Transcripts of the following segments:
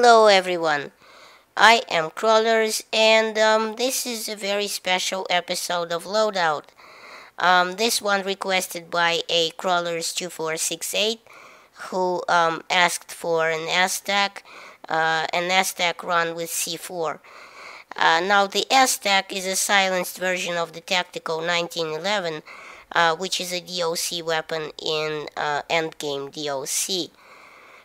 Hello everyone, I am Crawlers and this is a very special episode of Loadout. This one requested by a Crawlers2468 who asked for an S-TAC, run with C4. Now the S-TAC is a silenced version of the tactical 1911, which is a DOC weapon in endgame DOC.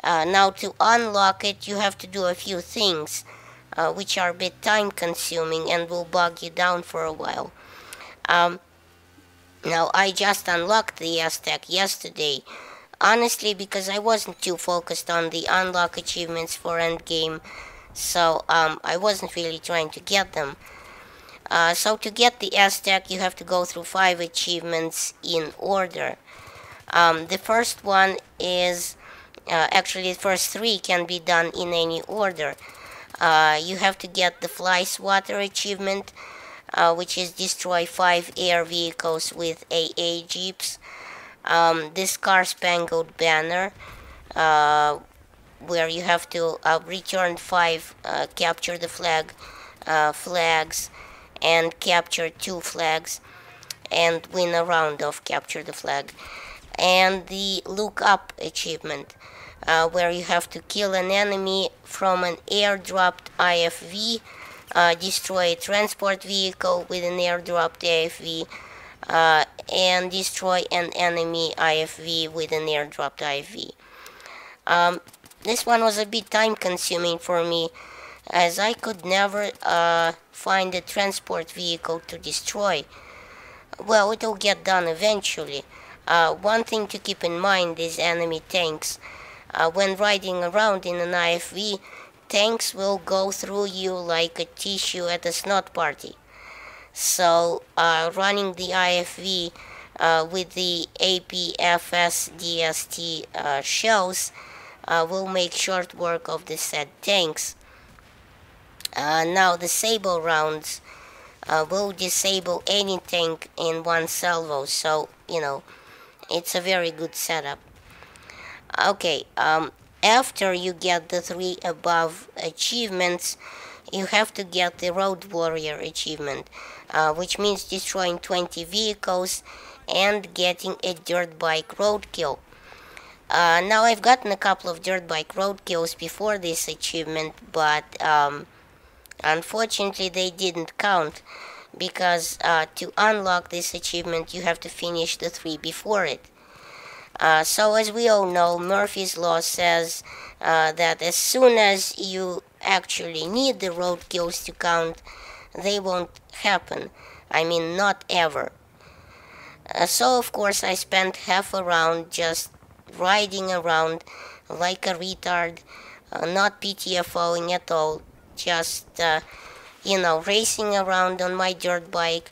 Now to unlock it you have to do a few things which are a bit time consuming and will bog you down for a while. Now I just unlocked the S-TAC yesterday, honestly because I wasn't too focused on the unlock achievements for endgame, so I wasn't really trying to get them. So to get the S-TAC you have to go through 5 achievements in order. The first one is actually the first 3 can be done in any order. You have to get the Fly Swatter achievement, which is destroy 5 air vehicles with AA jeeps. This Scar Spangled Banner, where you have to return 5 capture the flag flags and capture 2 flags and win a round of capture the flag. And the Look Up achievement, where you have to kill an enemy from an airdropped IFV, destroy a transport vehicle with an airdropped IFV, and destroy an enemy IFV with an airdropped IFV. This one was a bit time consuming for me, as I could never find a transport vehicle to destroy. Well, it'll get done eventually. One thing to keep in mind is enemy tanks. When riding around in an IFV, tanks will go through you like a tissue at a snot party. So running the IFV with the APFS DST shells will make short work of the said tanks. Now the Sable rounds will disable any tank in one salvo, so you know, it's a very good setup. Okay, after you get the 3 above achievements, you have to get the Road Warrior achievement, which means destroying 20 vehicles and getting a dirt bike roadkill. Now I've gotten a couple of dirt bike roadkills before this achievement, but unfortunately they didn't count, because to unlock this achievement you have to finish the 3 before it. So as we all know, Murphy's Law says that as soon as you actually need the roadkills to count, they won't happen. I mean, not ever. So of course I spent half a round just riding around like a retard, not PTFOing at all, just you know, racing around on my dirt bike,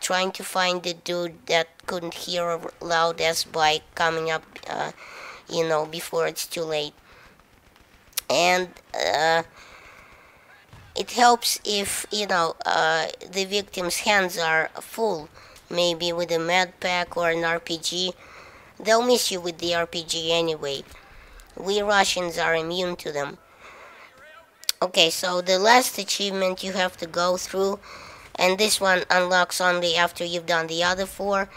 trying to find the dude that couldn't hear a loud ass bike coming up, you know, before it's too late. And it helps if, you know, the victim's hands are full, maybe with a med pack or an RPG. They'll miss you with the RPG anyway. We Russians are immune to them. Okay, so the last achievement you have to go through, and this one unlocks only after you've done the other 4,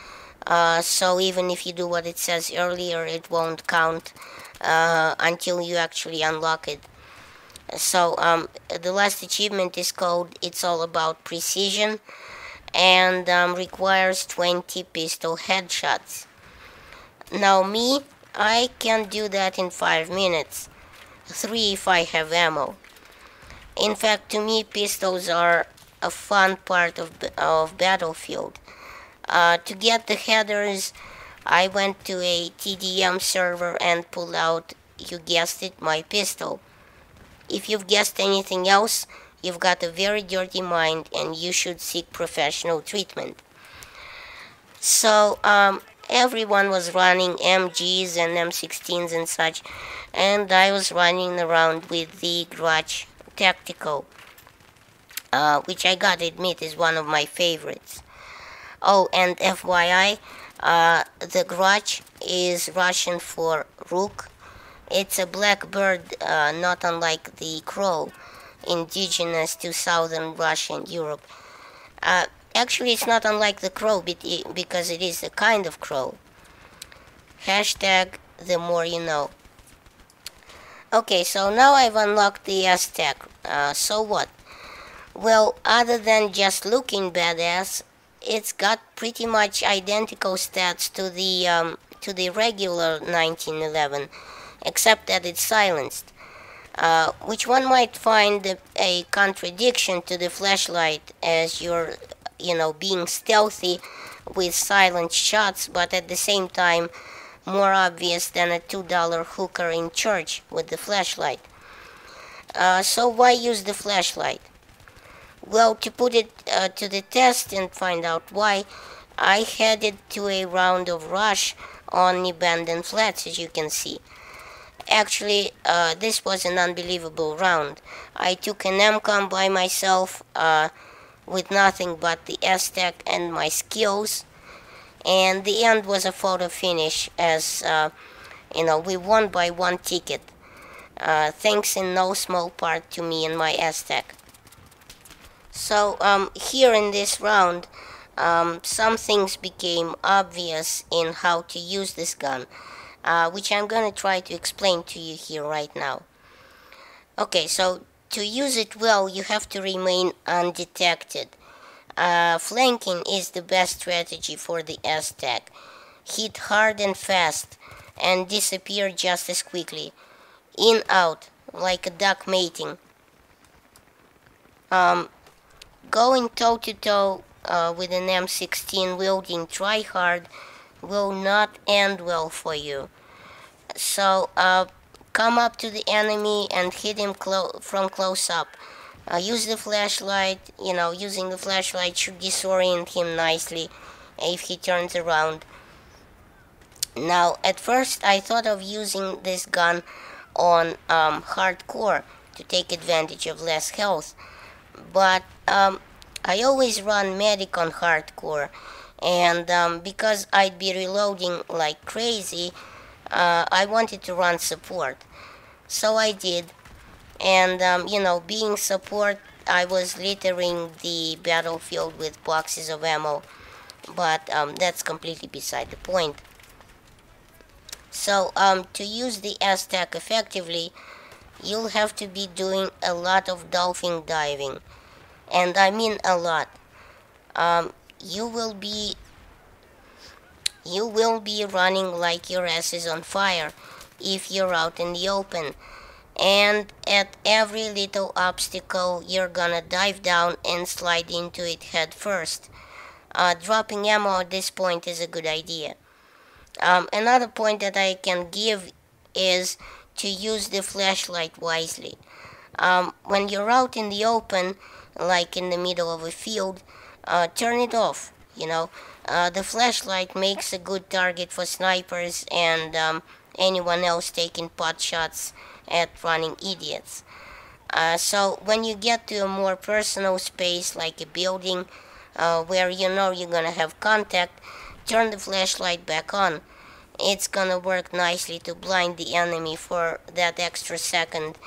so even if you do what it says earlier, it won't count until you actually unlock it. So the last achievement is called It's All About Precision, and requires 20 pistol headshots. Now me, I can do that in 5 minutes, 3 if I have ammo. In fact, to me, pistols are a fun part of Battlefield. To get the headers, I went to a TDM server and pulled out, you guessed it, my pistol. If you've guessed anything else, you've got a very dirty mind and you should seek professional treatment. So, everyone was running MGs and M16s and such, and I was running around with the Grudge Tactical, which I gotta admit is one of my favorites. Oh, and FYI, the Grudge is Russian for Rook, It's a black bird, not unlike the crow, indigenous to southern Russia and Europe. Actually, it's not unlike the crow because it is a kind of crow. Hashtag the more you know. Okay, so now I've unlocked the S-TAC. So what? Well, other than just looking badass, it's got pretty much identical stats to the regular 1911, except that it's silenced, which one might find a contradiction to the flashlight, as you're, being stealthy with silent shots, but at the same time more obvious than a $2 hooker in church with the flashlight. So why use the flashlight? Well, to put it to the test and find out why, I headed to a round of rush on abandoned flats, as you can see. Actually, this was an unbelievable round. I took an MCOM by myself with nothing but the S-TAC and my skills, and the end was a photo finish, as we won by one ticket, thanks in no small part to me and my S-TAC. So here in this round, some things became obvious in how to use this gun, which I'm going to try to explain to you here right now. Okay, so to use it well, you have to remain undetected. Flanking is the best strategy for the S-TAC. Hit hard and fast, and disappear just as quickly. In, out, like a duck mating. Going toe-to-toe with an M16 wielding try-hard will not end well for you. So, come up to the enemy and hit him from close up. Use the flashlight. Using the flashlight should disorient him nicely if he turns around. Now, at first I thought of using this gun on hardcore to take advantage of less health, but I always run medic on hardcore, and because I'd be reloading like crazy, I wanted to run support. So I did. And, being support, I was littering the battlefield with boxes of ammo. But that's completely beside the point. So, to use the S-TAC effectively, you'll have to be doing a lot of dolphin diving. And I mean a lot. You will be running like your ass is on fire if you're out in the open. And at every little obstacle, you're gonna dive down and slide into it head first. Dropping ammo at this point is a good idea. Another point that I can give is to use the flashlight wisely. When you're out in the open, like in the middle of a field, turn it off. The flashlight makes a good target for snipers and anyone else taking pot shots at running idiots. So when you get to a more personal space like a building where you're gonna have contact, turn the flashlight back on. It's gonna work nicely to blind the enemy for that extra second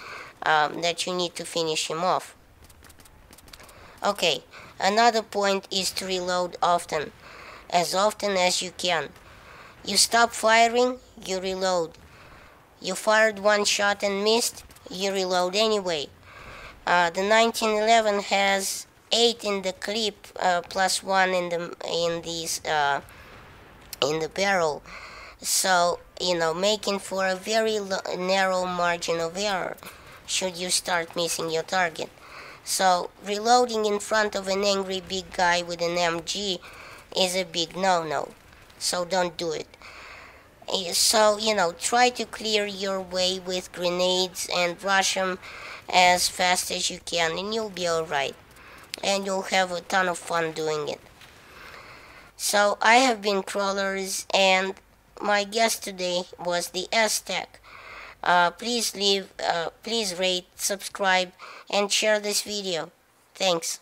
that you need to finish him off. Okay, another point is to reload often as you can. You stop firing, you reload. You fired one shot and missed, you reload anyway. The 1911 has 8 in the clip, plus 1 in the barrel. So, making for a very narrow margin of error should you start missing your target. So, reloading in front of an angry big guy with an MG is a big no-no. So don't do it. So, try to clear your way with grenades and rush them as fast as you can, and you'll be alright. And you'll have a ton of fun doing it. So, I have been Crawlers, and my guest today was the S-TAC. Please rate, subscribe, and share this video. Thanks.